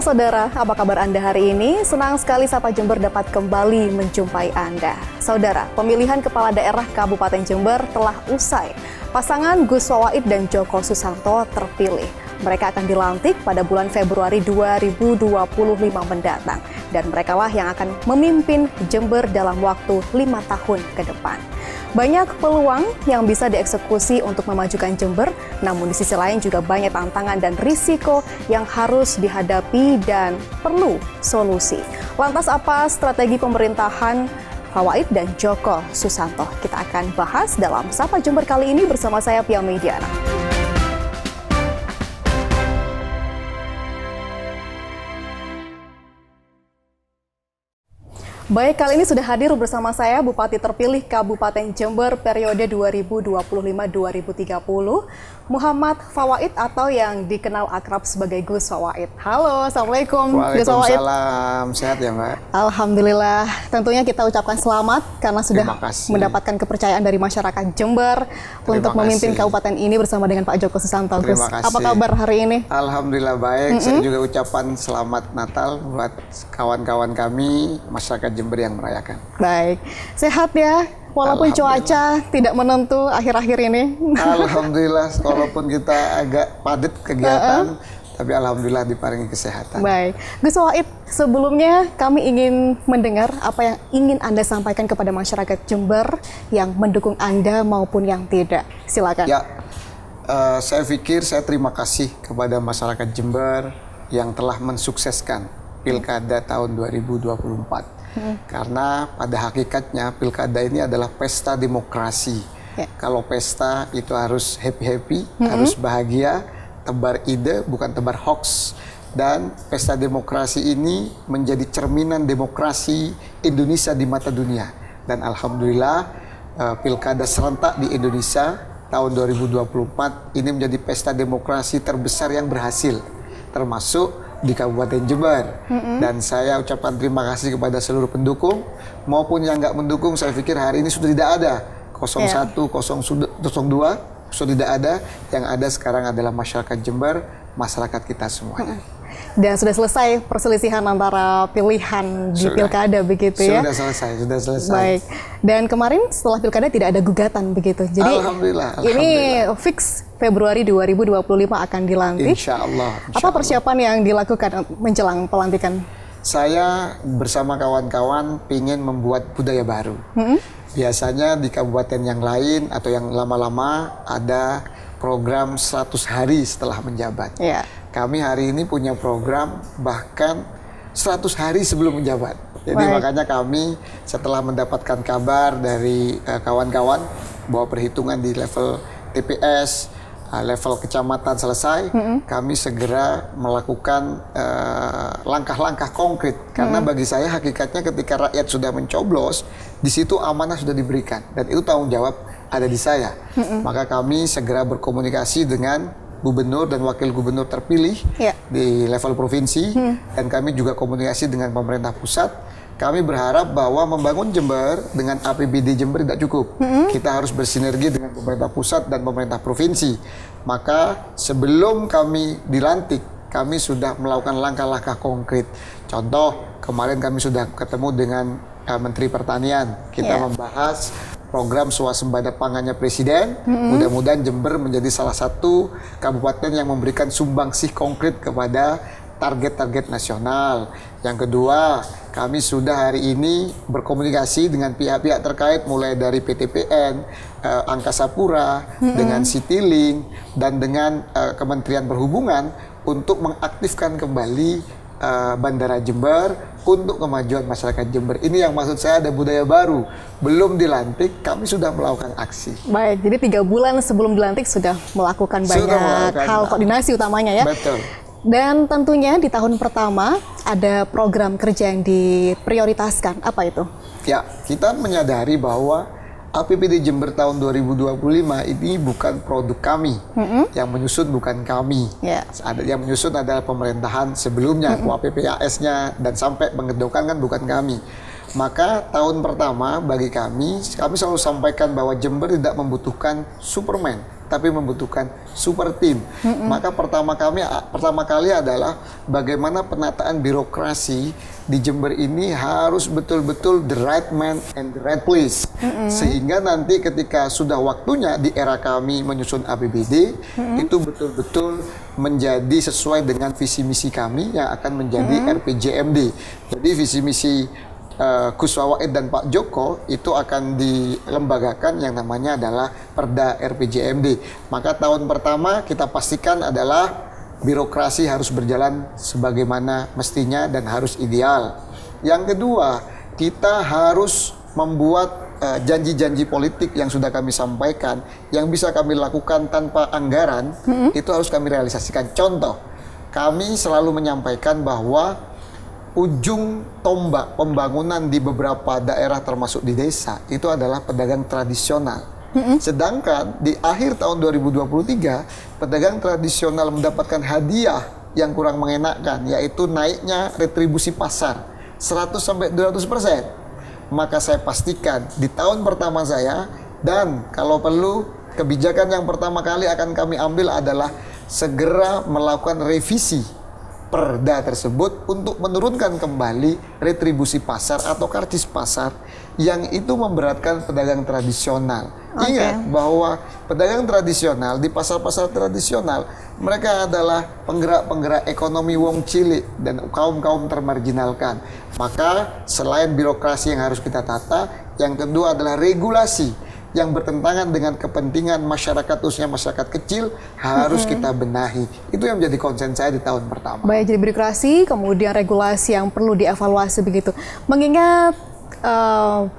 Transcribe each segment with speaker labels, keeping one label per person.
Speaker 1: saudara, apa kabar Anda hari ini? Senang sekali Sapa Jember dapat kembali menjumpai Anda. Saudara, pemilihan kepala daerah Kabupaten Jember telah usai. Pasangan Gus Wawaid dan Joko Susanto terpilih. Mereka akan dilantik pada bulan Februari 2025 mendatang. Dan merekalah yang akan memimpin Jember dalam waktu 5 tahun ke depan. Banyak peluang yang bisa dieksekusi untuk memajukan Jember, namun di sisi lain juga banyak tantangan dan risiko yang harus dihadapi dan perlu solusi. Lantas apa strategi pemerintahan Wawaid dan Joko Susanto? Kita akan bahas dalam Sapa Jember kali ini bersama saya Pia Mediana. Baik, kali ini sudah hadir bersama saya Bupati terpilih Kabupaten Jember periode 2025-2030, Muhammad Fawaid atau yang dikenal akrab sebagai Gus Wawaid. Halo, Assalamualaikum Gus Wawaid.
Speaker 2: Waalaikumsalam, sehat ya Mbak?
Speaker 1: Alhamdulillah, tentunya kita ucapkan selamat karena sudah mendapatkan kepercayaan dari masyarakat Jember untuk memimpin kabupaten ini bersama dengan Pak Joko Susanto. Gus, apa kabar hari ini?
Speaker 2: Alhamdulillah baik, saya juga ucapan selamat Natal buat kawan-kawan kami, masyarakat Jember yang merayakan.
Speaker 1: Baik, sehat ya, walaupun cuaca tidak menentu akhir-akhir ini.
Speaker 2: Alhamdulillah, walaupun kita agak padat kegiatan, tapi alhamdulillah diparingi kesehatan.
Speaker 1: Baik, Gus Wawaid, sebelumnya kami ingin mendengar apa yang ingin Anda sampaikan kepada masyarakat Jember yang mendukung Anda maupun yang tidak. Silakan.
Speaker 2: Ya, saya pikir saya terima kasih kepada masyarakat Jember yang telah mensukseskan Pilkada tahun 2024. Karena pada hakikatnya Pilkada ini adalah pesta demokrasi. Kalau pesta itu harus happy-happy, harus bahagia, tebar ide bukan tebar hoax. Dan pesta demokrasi ini menjadi cerminan demokrasi Indonesia di mata dunia. Dan alhamdulillah Pilkada serentak di Indonesia tahun 2024 ini menjadi pesta demokrasi terbesar yang berhasil, termasuk di Kabupaten Jember. Dan saya ucapkan terima kasih kepada seluruh pendukung maupun yang nggak mendukung. Saya pikir hari ini sudah tidak ada 01, 02, sudah tidak ada. Yang ada sekarang adalah masyarakat Jember, masyarakat kita semuanya.
Speaker 1: Dan sudah selesai perselisihan antara pilihan di Pilkada begitu ya?
Speaker 2: Sudah selesai.
Speaker 1: Baik. Dan kemarin setelah Pilkada tidak ada gugatan begitu. Jadi
Speaker 2: alhamdulillah.
Speaker 1: Ini fix Februari 2025 akan dilantik.
Speaker 2: Insya Allah.
Speaker 1: Apa persiapan yang dilakukan menjelang pelantikan?
Speaker 2: Saya bersama kawan-kawan ingin membuat budaya baru. Biasanya di kabupaten yang lain atau yang lama-lama ada program 100 hari setelah menjabat. Kami hari ini punya program bahkan 100 hari sebelum menjabat. Jadi makanya kami setelah mendapatkan kabar dari kawan-kawan bahwa perhitungan di level TPS, level kecamatan selesai, kami segera melakukan langkah-langkah konkret. Karena bagi saya hakikatnya ketika rakyat sudah mencoblos, di situ amanah sudah diberikan. Dan itu tanggung jawab ada di saya. Maka kami segera berkomunikasi dengan gubernur dan wakil gubernur terpilih di level provinsi. Dan kami juga komunikasi dengan pemerintah pusat. Kami berharap bahwa membangun Jember dengan APBD Jember tidak cukup. Kita harus bersinergi dengan pemerintah pusat dan pemerintah provinsi. Maka sebelum kami dilantik, kami sudah melakukan langkah-langkah konkret. Contoh, kemarin kami sudah ketemu dengan Menteri Pertanian. Kita membahas program swasembada pangannya Presiden. Mudah-mudahan Jember menjadi salah satu kabupaten yang memberikan sumbangsih konkret kepada target-target nasional. Yang kedua, kami sudah hari ini berkomunikasi dengan pihak-pihak terkait mulai dari PTPN, Angkasa Pura, dengan Citylink, dan dengan Kementerian Perhubungan untuk mengaktifkan kembali Bandara Jember untuk kemajuan masyarakat Jember. Ini yang maksud saya ada budaya baru. Belum dilantik, kami sudah melakukan aksi.
Speaker 1: Baik, jadi 3 bulan sebelum dilantik sudah melakukan banyak hal koordinasi utamanya ya?
Speaker 2: Betul.
Speaker 1: Dan tentunya di tahun pertama ada program kerja yang diprioritaskan. Apa itu?
Speaker 2: Ya, kita menyadari bahwa APBD Jember tahun 2025 ini bukan produk kami. Yang menyusun bukan kami. Yang menyusun adalah pemerintahan sebelumnya, PPAS-nya, dan sampai pengedokan kan bukan kami. Maka tahun pertama bagi kami selalu sampaikan bahwa Jember tidak membutuhkan Superman, tapi membutuhkan super team. Maka pertama kali adalah bagaimana penataan birokrasi di Jember ini harus betul-betul the right man and the right place. Sehingga nanti ketika sudah waktunya di era kami menyusun APBD, itu betul-betul menjadi sesuai dengan visi misi kami yang akan menjadi RPJMD. Jadi visi misi Gus Wawait dan Pak Joko itu akan dilembagakan yang namanya adalah Perda RPJMD. Maka tahun pertama kita pastikan adalah birokrasi harus berjalan sebagaimana mestinya dan harus ideal. Yang kedua, kita harus membuat janji-janji politik yang sudah kami sampaikan, yang bisa kami lakukan tanpa anggaran, itu harus kami realisasikan. Contoh, kami selalu menyampaikan bahwa ujung tombak pembangunan di beberapa daerah termasuk di desa itu adalah pedagang tradisional. Sedangkan di akhir tahun 2023 pedagang tradisional mendapatkan hadiah yang kurang mengenakan, yaitu naiknya retribusi pasar 100-200%. Maka saya pastikan di tahun pertama saya, dan kalau perlu kebijakan yang pertama kali akan kami ambil adalah segera melakukan revisi Perda tersebut untuk menurunkan kembali retribusi pasar atau karcis pasar yang itu memberatkan pedagang tradisional. Ingat bahwa pedagang tradisional di pasar-pasar tradisional mereka adalah penggerak-penggerak ekonomi wong cilik dan kaum-kaum termarginalkan. Maka selain birokrasi yang harus kita tata, yang kedua adalah regulasi yang bertentangan dengan kepentingan masyarakat, khususnya masyarakat kecil, harus kita benahi. Itu yang menjadi konsen saya di tahun pertama.
Speaker 1: Baik, jadi birokrasi, kemudian regulasi yang perlu dievaluasi begitu. Mengingat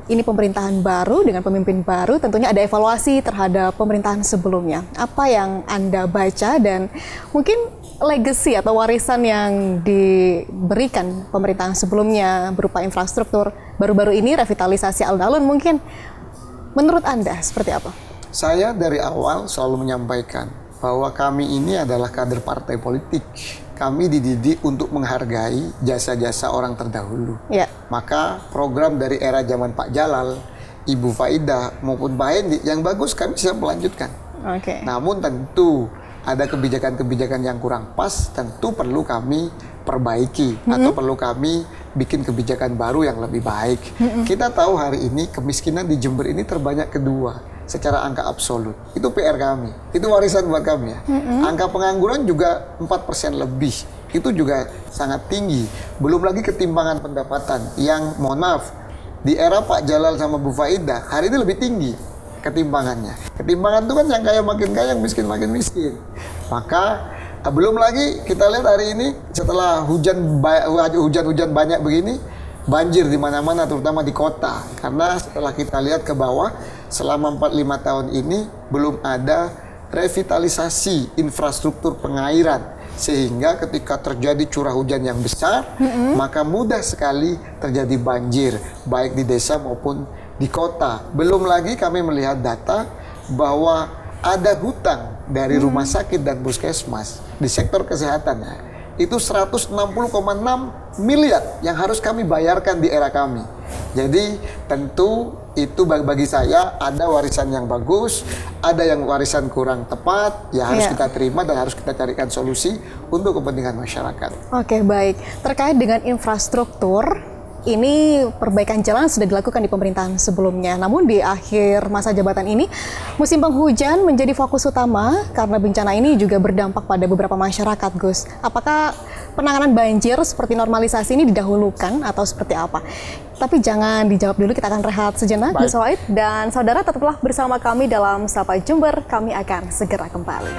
Speaker 1: ini pemerintahan baru dengan pemimpin baru, tentunya ada evaluasi terhadap pemerintahan sebelumnya. Apa yang Anda baca dan mungkin legacy atau warisan yang diberikan pemerintahan sebelumnya berupa infrastruktur, baru-baru ini revitalisasi alun-alun mungkin. Menurut Anda seperti apa?
Speaker 2: Saya dari awal selalu menyampaikan bahwa kami ini adalah kader partai politik. Kami dididik untuk menghargai jasa-jasa orang terdahulu. Ya. Maka program dari era zaman Pak Jalal, Ibu Faidah maupun Pak Hendi yang bagus kami siap melanjutkan. Namun tentu ada kebijakan-kebijakan yang kurang pas, tentu perlu kami perbaiki atau perlu kami bikin kebijakan baru yang lebih baik. Kita tahu hari ini kemiskinan di Jember ini terbanyak kedua secara angka absolut. Itu PR kami. Itu warisan buat kami ya. Angka pengangguran juga 4% lebih. Itu juga sangat tinggi. Belum lagi ketimpangan pendapatan yang mohon maaf di era Pak Jalal sama Bu Faidah hari ini lebih tinggi ketimpangannya. Ketimpangan itu kan yang kaya makin kaya, yang miskin makin miskin. Maka belum lagi kita lihat hari ini setelah hujan-hujan banyak begini, banjir di mana-mana terutama di kota. Karena setelah kita lihat ke bawah selama 4-5 tahun ini belum ada revitalisasi infrastruktur pengairan, sehingga ketika terjadi curah hujan yang besar maka mudah sekali terjadi banjir baik di desa maupun di kota. Belum lagi kami melihat data bahwa ada hutang dari rumah sakit dan puskesmas di sektor kesehatan ya, itu 160,6 miliar yang harus kami bayarkan di era kami. Jadi tentu itu bagi saya ada warisan yang bagus, ada yang warisan kurang tepat, ya harus kita terima dan harus kita carikan solusi untuk kepentingan masyarakat.
Speaker 1: Oke, baik. Terkait dengan infrastruktur, ini perbaikan jalan sudah dilakukan di pemerintahan sebelumnya. Namun di akhir masa jabatan ini, musim penghujan menjadi fokus utama karena bencana ini juga berdampak pada beberapa masyarakat, Gus. Apakah penanganan banjir seperti normalisasi ini didahulukan atau seperti apa? Tapi jangan dijawab dulu, kita akan rehat sejenak, Gus Wawait. Dan saudara tetaplah bersama kami dalam Sapa Jember, kami akan segera kembali.